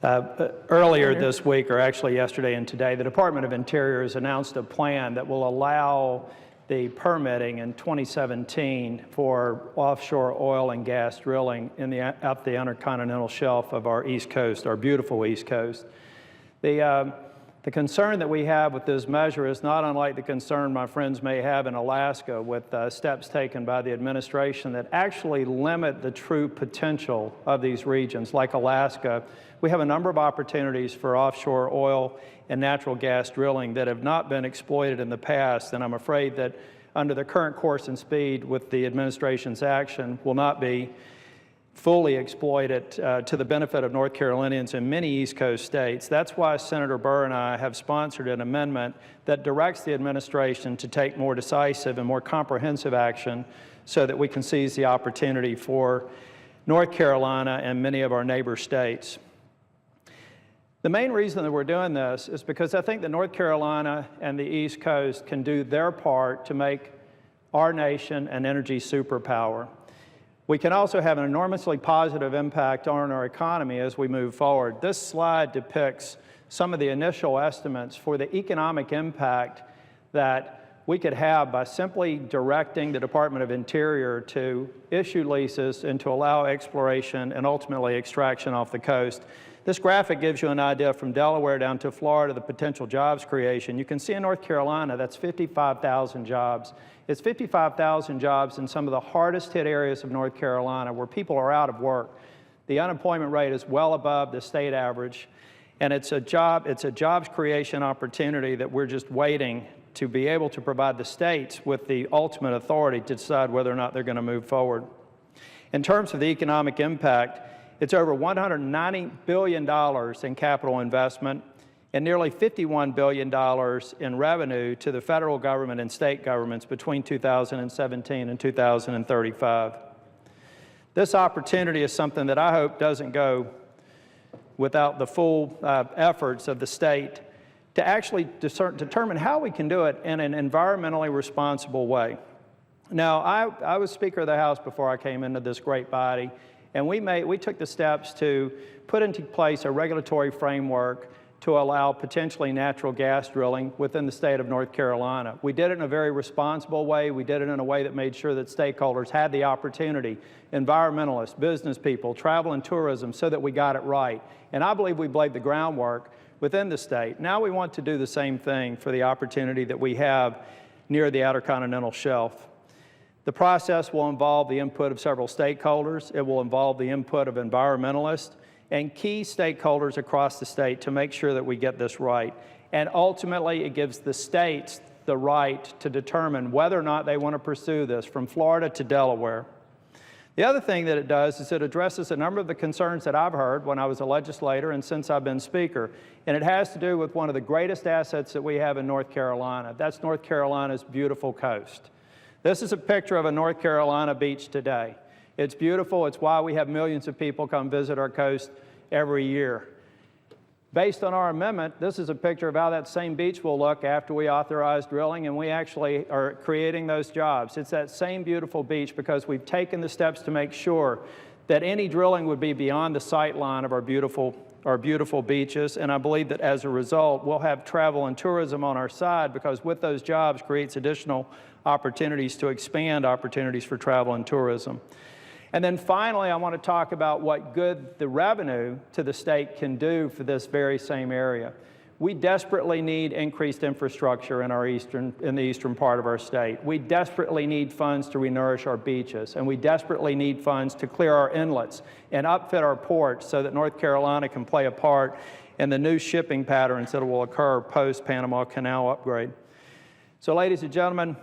Earlier this week, or actually yesterday and today, the Department of Interior has announced a plan that will allow the permitting in 2017 for offshore oil and gas drilling up the intercontinental shelf of our East Coast, our beautiful East Coast. The concern that we have with this measure is not unlike the concern my friends may have in Alaska with steps taken by the administration that actually limit the true potential of these regions. Like Alaska, we have a number of opportunities for offshore oil and natural gas drilling that have not been exploited in the past, and I'm afraid that under the current course and speed with the administration's action will not be fully exploited to the benefit of North Carolinians and many East Coast states. That's why Senator Burr and I have sponsored an amendment that directs the administration to take more decisive and more comprehensive action so that we can seize the opportunity for North Carolina and many of our neighbor states. The main reason that we're doing this is because I think that North Carolina and the East Coast can do their part to make our nation an energy superpower. We can also have an enormously positive impact on our economy as we move forward. This slide depicts some of the initial estimates for the economic impact that we could have by simply directing the Department of Interior to issue leases and to allow exploration and ultimately extraction off the coast. This graphic gives you an idea from Delaware down to Florida, the potential jobs creation. You can see in North Carolina, that's 55,000 jobs. It's 55,000 jobs in some of the hardest hit areas of North Carolina where people are out of work. The unemployment rate is well above the state average, and it's a jobs creation opportunity that we're just waiting to be able to provide the states with the ultimate authority to decide whether or not they're going to move forward. In terms of the economic impact, it's over $190 billion in capital investment and nearly $51 billion in revenue to the federal government and state governments between 2017 and 2035. This opportunity is something that I hope doesn't go without the full efforts of the state to actually determine how we can do it in an environmentally responsible way. Now, I was Speaker of the House before I came into this great body, and we took the steps to put into place a regulatory framework to allow potentially natural gas drilling within the state of North Carolina. We did it in a very responsible way. We did it in a way that made sure that stakeholders had the opportunity, environmentalists, business people, travel and tourism, so that we got it right. And I believe we laid the groundwork within the state. Now we want to do the same thing for the opportunity that we have near the outer continental shelf. The process will involve the input of several stakeholders. It will involve the input of environmentalists and key stakeholders across the state to make sure that we get this right. And ultimately, it gives the states the right to determine whether or not they want to pursue this from Florida to Delaware. The other thing that it does is it addresses a number of the concerns that I've heard when I was a legislator and since I've been Speaker. And it has to do with one of the greatest assets that we have in North Carolina. That's North Carolina's beautiful coast. This is a picture of a North Carolina beach today. It's beautiful. It's why we have millions of people come visit our coast every year. Based on our amendment, this is a picture of how that same beach will look after we authorize drilling and we actually are creating those jobs. It's that same beautiful beach because we've taken the steps to make sure that any drilling would be beyond the sight line of our beautiful beaches, and I believe that as a result, we'll have travel and tourism on our side because with those jobs creates additional opportunities to expand opportunities for travel and tourism. And then finally, I want to talk about what good the revenue to the state can do for this very same area. We desperately need increased infrastructure in the eastern part of our state. We desperately need funds to renourish our beaches, and we desperately need funds to clear our inlets and upfit our ports so that North Carolina can play a part in the new shipping patterns that will occur post-Panama Canal upgrade. So, ladies and gentlemen,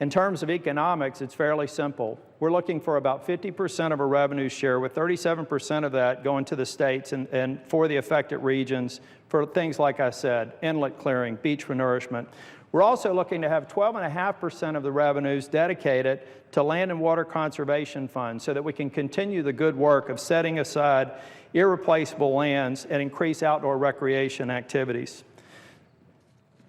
in terms of economics, it's fairly simple. We're looking for about 50% of our revenue share, with 37% of that going to the states and for the affected regions for things like I said, inlet clearing, beach renourishment. We're also looking to have 12.5% of the revenues dedicated to land and water conservation funds so that we can continue the good work of setting aside irreplaceable lands and increase outdoor recreation activities.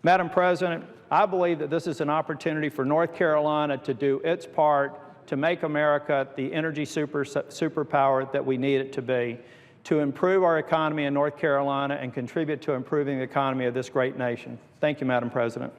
Madam President, I believe that this is an opportunity for North Carolina to do its part to make America the energy superpower that we need it to be, to improve our economy in North Carolina and contribute to improving the economy of this great nation. Thank you, Madam President.